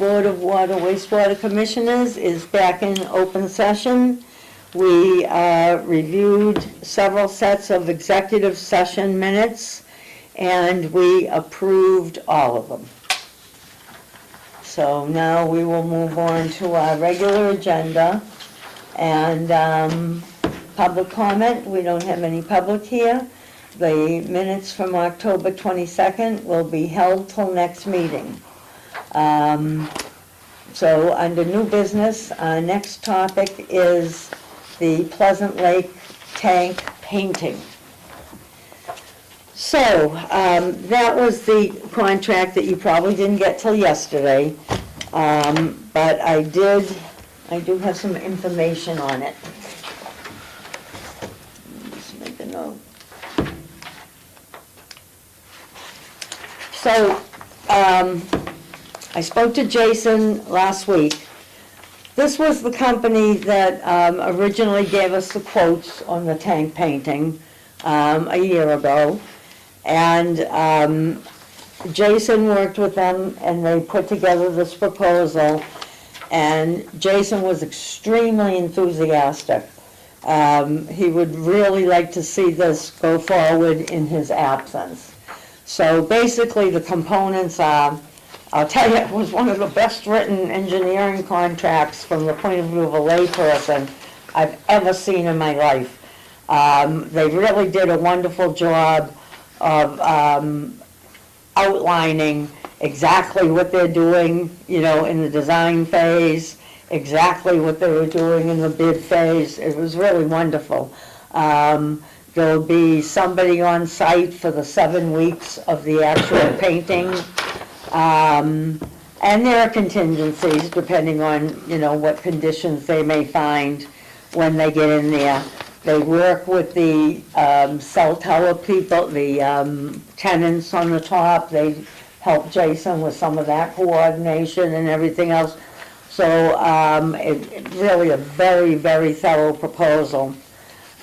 Board of Water Wastewater Commissioners is back in open session. We reviewed several sets of executive session minutes, and we approved all of them. So now we will move on to our regular agenda. And public comment, we don't have any public here. The minutes from October 22nd will be held till next meeting. So under new business, our next topic is the Pleasant Lake tank painting. So that was the contract that you probably didn't get till yesterday, but I do have some information on it. Just make a note. So I spoke to Jason last week. This was the company that originally gave us the quotes on the tank painting a year ago. And Jason worked with them and they put together this proposal. And Jason was extremely enthusiastic. He would really like to see this go forward in his absence. So basically the components are, I'll tell you, it was one of the best written engineering contracts from the point of view of a layperson I've ever seen in my life. They really did a wonderful job of outlining exactly what they're doing, you know, in the design phase, exactly what they were doing in the bid phase. It was really wonderful. There'll be somebody on site for the 7 weeks of the actual painting. And there are contingencies depending on, you know, what conditions they may find when they get in there. They work with the cell tower people, the tenants on the top. They help Jason with some of that coordination and everything else. So it really a very, very thorough proposal.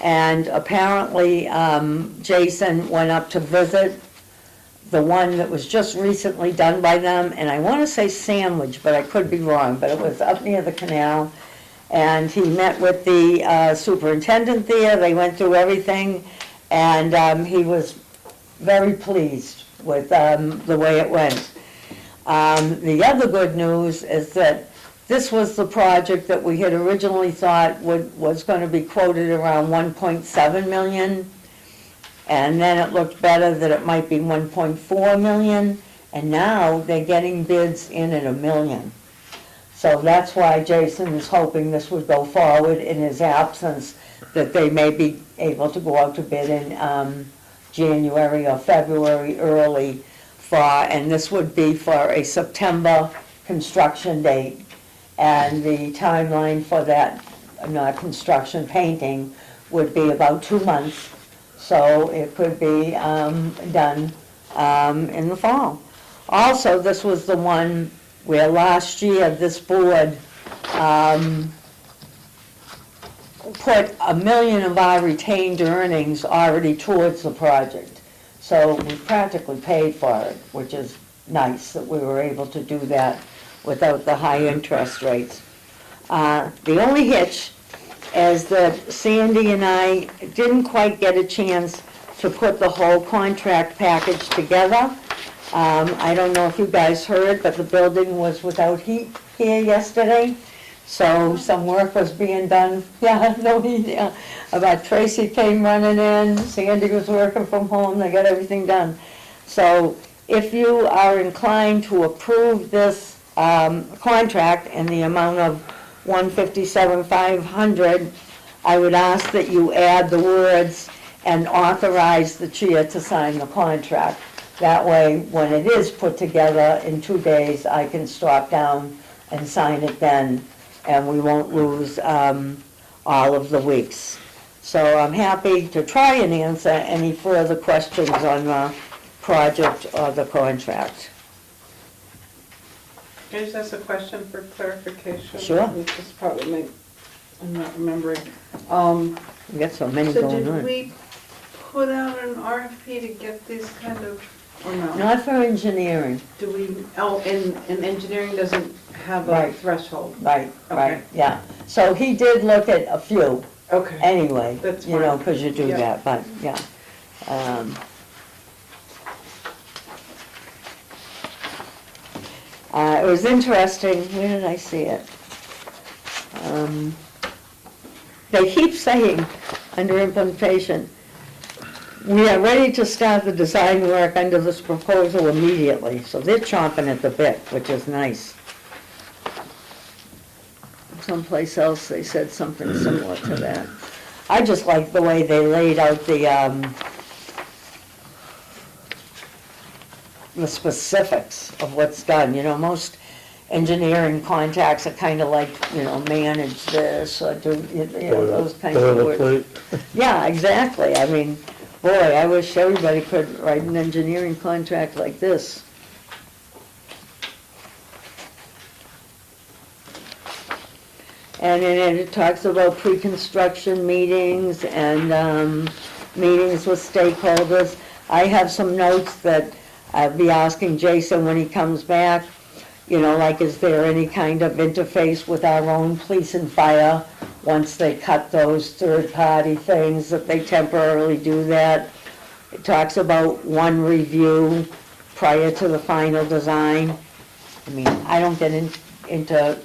And apparently Jason went up to visit the one that was just recently done by them, and I want to say Sandwich, but I could be wrong, but it was up near the canal. And he met with the superintendent there. They went through everything, and he was very pleased with the way it went. The other good news is that this was the project that we had originally thought was going to be quoted around 1.7 million, and then it looked better that it might be 1.4 million, and now they're getting bids in at $1 million. So that's why Jason is hoping this would go forward in his absence, that they may be able to go out to bid in January or February early and this would be for a September construction date. And the timeline for that construction painting would be about 2 months. So it could be done in the fall. Also, this was the one where last year this board put $1 million of our retained earnings already towards the project. So we practically paid for it, which is nice that we were able to do that without the high interest rates. The only hitch is that Sandy and I didn't quite get a chance to put the whole contract package together. I don't know if you guys heard, but the building was without heat here yesterday. So some work was being done. Yeah, no heat. Yeah. About Tracy came running in, Sandy was working from home, they got everything done. So if you are inclined to approve this contract in the amount of $157,500, I would ask that you add the words and authorize the chair to sign the contract. That way, when it is put together in 2 days, I can stop down and sign it then, and we won't lose all of the weeks. So I'm happy to try and answer any further questions on the project or the contract. Can I just ask a question for clarification? Sure. Which is probably I'm not remembering. We got so many So going on. did we put out an RFP to get these kind of or no? Not for engineering. Do we, and engineering doesn't have a Right. threshold? Right, right, Okay. yeah. So he did look at a few Okay. anyway, That's you know, fine. because you do Yeah. that, but, yeah. It was interesting, where did I see it? They keep saying, under implementation, we are ready to start the design work under this proposal immediately, so they're chomping at the bit, which is nice. Someplace else, they said something similar to that. I just like the way they laid out the specifics of what's done. You know, most engineering contacts are kind of like, you know, manage this, or do, you know, those kinds of words. Boilerplate. Yeah, exactly. I mean, boy, I wish everybody could write an engineering contract like this. And then it talks about pre-construction meetings and meetings with stakeholders. I have some notes that I'll be asking Jason when he comes back, you know, like, is there any kind of interface with our own police and fire? Once they cut those third-party things, that they temporarily do that. It talks about one review prior to the final design. I mean, I don't get into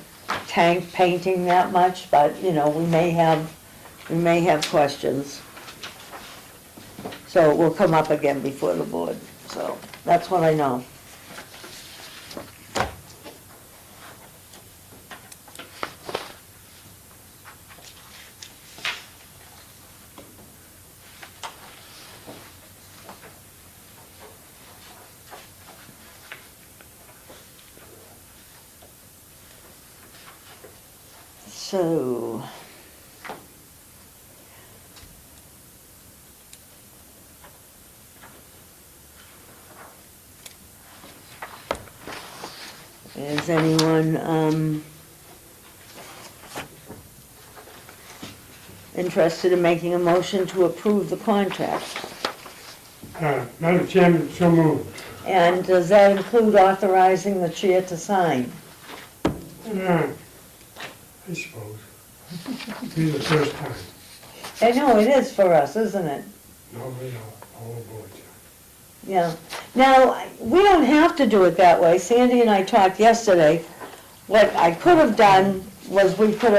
tank painting that much, but, you know, we may have questions. So it will come up again before the board, so that's what I know. So, is anyone interested in making a motion to approve the contract? Madam Chairman, so moved. And does that include authorizing the chair to sign? I suppose. Be the first time. I know it is for us, isn't it? No, we don't, all aboard. Yeah. Now, we don't have to do it that way. Sandy and I talked yesterday. What I could have done was we can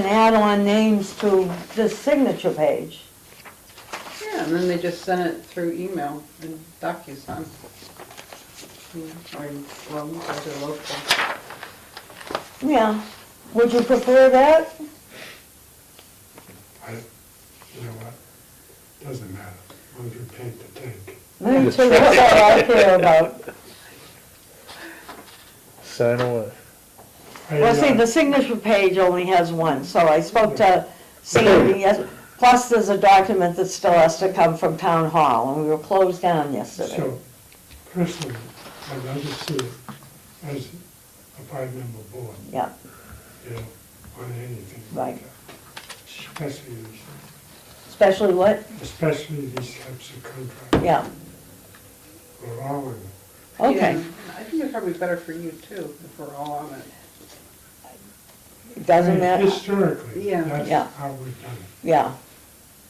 add on names to this signature page. Yeah, and then they just send it through email and DocuSign. Or, well, you guys are local. Yeah. Would you prefer that? You know what? Doesn't matter, as long as you paint the tank. Me too, that's all I care about. Sign away. Well, see, the signature page only has one, so I spoke to Sandy, yes. Plus, there's a document that still has to come from town hall, and we were closed down yesterday. So, personally, I'd rather see it as a five-member board, Yeah, you know, on anything Right. like that. especially what? Especially these types of contracts. Yeah, We're all in it. okay. Yeah, I think it's probably better for you too, if we're all on it. It doesn't matter, Historically, Yeah. that's Yeah. how we've done it. yeah.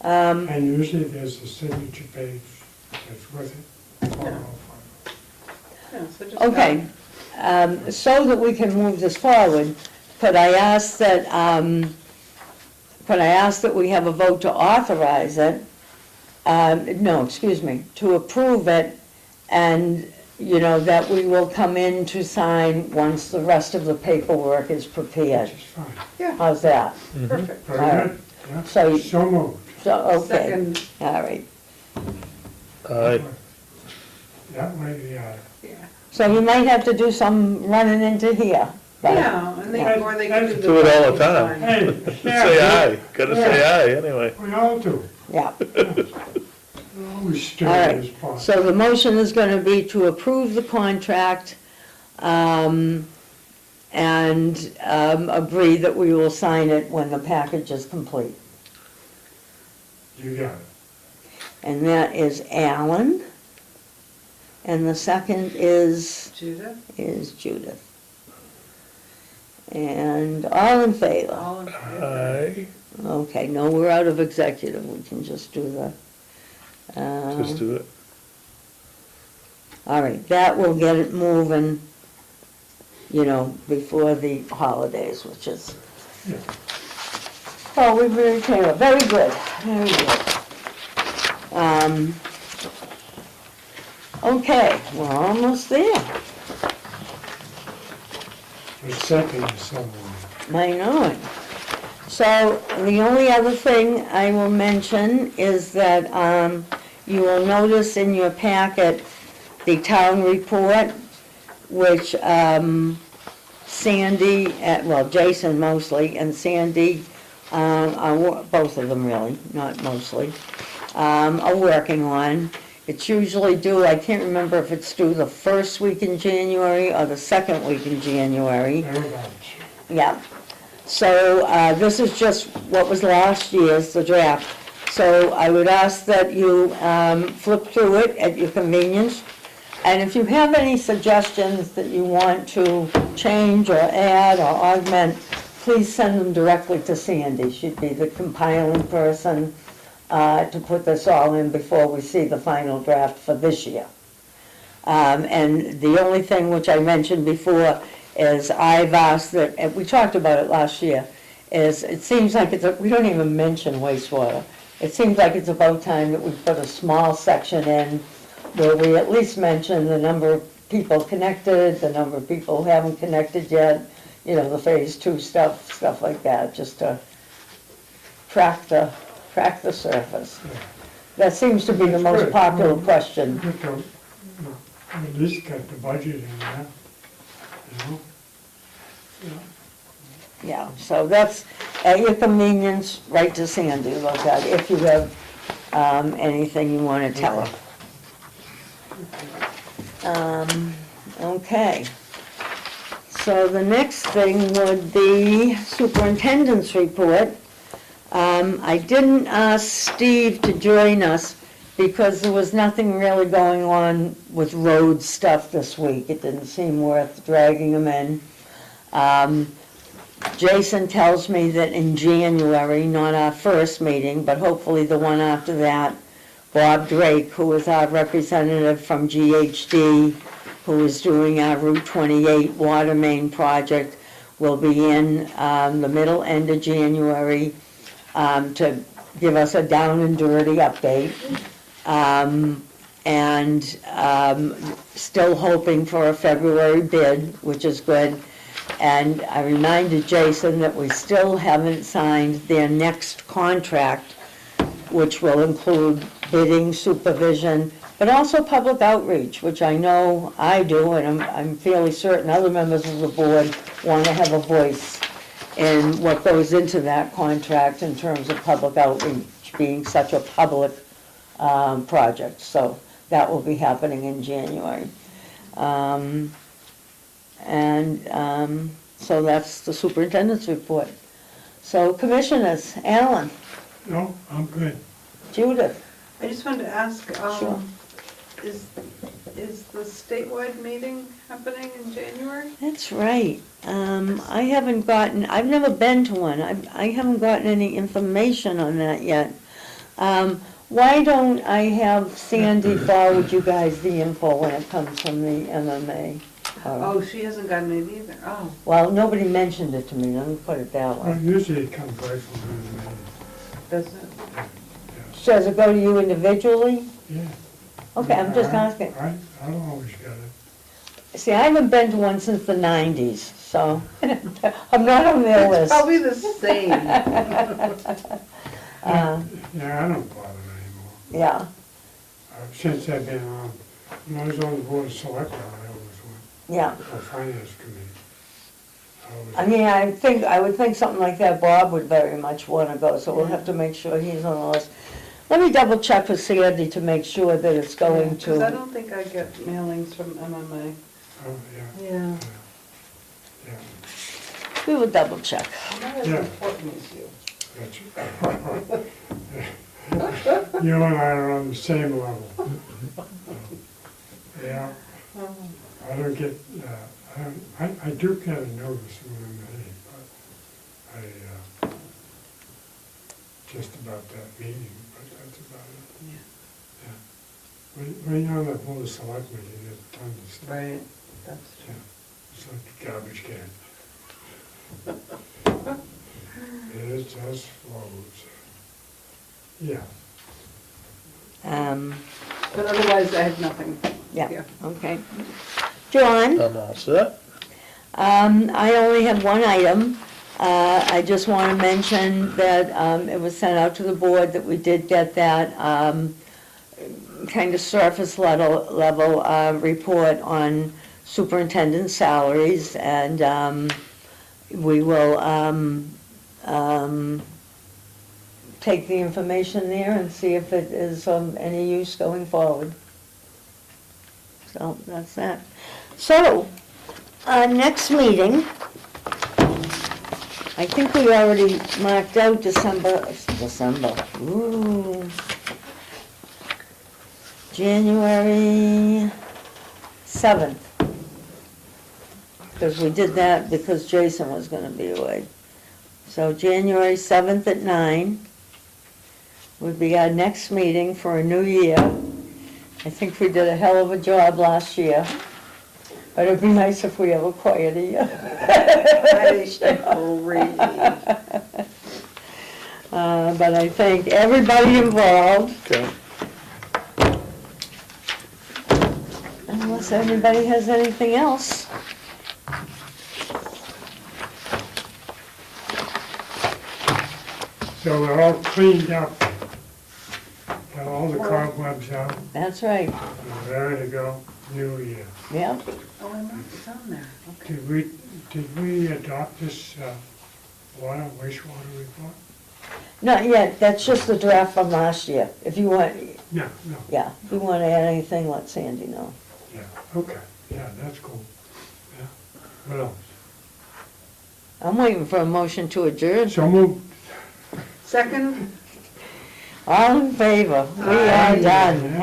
And usually there's a signature page that's with it. for all five. Yeah, so just. Okay, so that we can move this forward, could I ask that we have a vote to authorize it? No, excuse me, to approve it, and, you know, that we will come in to sign once the rest of the paperwork is prepared. Which is fine. Yeah, How's that? perfect. Very All right. good. Yeah. So- So moved. So, okay, Second, all right. Aye. That way, yeah. yeah. So you might have to do some running into here. but- Yeah, and they, or they can do the. Do it all the time. DocuSign. Hey, Say yeah, aye, gotta say aye anyway. we all do. Yeah, We're always all stirring right. this pot. So the motion is going to be to approve the contract and agree that we will sign it when the package is complete. You got it. And that is Alan, And the second is Judith, Judith. And all in favor? all in favor? Aye, Okay, no, we're out of executive, we can just do the, just do it. all right, that will get it moving, you know, before the holidays, which is, Yeah. oh, we really came up, very good, very good. Okay, we're almost there. The second is someone. I know it. So the only other thing I will mention is that you will notice in your packet the town report, which Sandy, well, Jason mostly, and Sandy, both of them really, not mostly, are working on. It's usually due, I can't remember if it's due the first week in January or the second week in January. Thereabouts. Yeah. So this is just what was last year's, the draft. So I would ask that you flip through it at your convenience. And if you have any suggestions that you want to change or add or augment, please send them directly to Sandy. She'd be the compiling person to put this all in before we see the final draft for this year. And the only thing which I mentioned before is I've asked that, and we talked about it last year, is it seems like we don't even mention wastewater. It seems like it's about time that we put a small section in where we at least mention the number of people connected, the number of people who haven't connected yet, you know, the phase 2 stuff like that, just to crack the surface. Yeah. That seems to be the most Good. popular question. Get the- At least get the budget in there, you know? Yeah, so that's at your convenience, right to Sandy, look at it, if you have anything you want to tell her. Okay. So the next thing would be superintendent's report. I didn't ask Steve to join us because there was nothing really going on with road stuff this week. It didn't seem worth dragging him in. Jason tells me that in January, not our first meeting, but hopefully the one after that, Bob Drake, who is our representative from GHD, who is doing our Route 28 water main project, will be in the middle end of January to give us a down and dirty update. Still hoping for a February bid, which is good. And I reminded Jason that we still haven't signed their next contract, which will include bidding, supervision, but also public outreach, which I know I do, and I'm fairly certain other members of the board want to have a voice in what goes into that contract in terms of public outreach being such a public project. So that will be happening in January. So that's the superintendent's report. So commissioners, Alan, No, I'm good. Judith, I just wanted to ask, Sure. is the statewide meeting happening in January? that's right. I've never been to one. I haven't gotten any information on that yet. Why don't I have Sandy forward you guys the info when it comes from the MMA? Oh, she hasn't gotten it either, oh. Well, nobody mentioned it to me, let me put it that Well, way. usually it comes right from the Does it? So does it go to you individually? yeah. Okay, I'm just asking. I don't always get it. See, I haven't been to one since the 90s, so I'm not on their It's list. probably the same. Yeah, I don't bother anymore. Yeah, Since I've been on, when I was on the board of selectmen, I always went, yeah. or finance committee. I mean, I would think something like that, Bob would very much want to go, so we'll have to make sure he's on the list. Let me double check with Sandy to make sure that it's going Because I to, don't think I get mailings from MMA. Oh, yeah, Yeah. yeah, we will double check. I'm not as Yeah. important as you. that's You and I are on the same level. Yeah, I don't get, I do get a notice when I'm at it, but I, just about that meeting, but that's about it. Yeah. When you're on the board of selectmen, you get tons of stuff. Right, that's Yeah, it's like a garbage can. It just flows. Yeah. But otherwise, I have nothing. Yeah, okay. John? I'm all set. I only have one item. I just want to mention that it was sent out to the board that we did get that kind of surface level report on superintendent salaries, and we will take the information there and see if it is any use going forward. So that's that. So, next meeting, I think we already marked out December, January 7th. Because we did that because Jason was gonna be away. So January 7th at 9 would be our next meeting for a new year. I think we did a hell of a job last year, but it'd be nice if we have a quieter year. But I thank everybody involved, Okay. unless anybody has anything else. So we're all cleaned up, got all the cobwebs out, That's right, we're ready to go, new year. yeah. Oh, I marked it on there, okay. Did we adopt this wastewater report? Not yet, that's just the draft from last year. If you want, No, yeah, if you want to add anything, let Sandy know. yeah, okay, yeah, that's cool. Yeah, what else? I'm waiting for a motion to adjourn. So moved. Second? All in favor? We are done.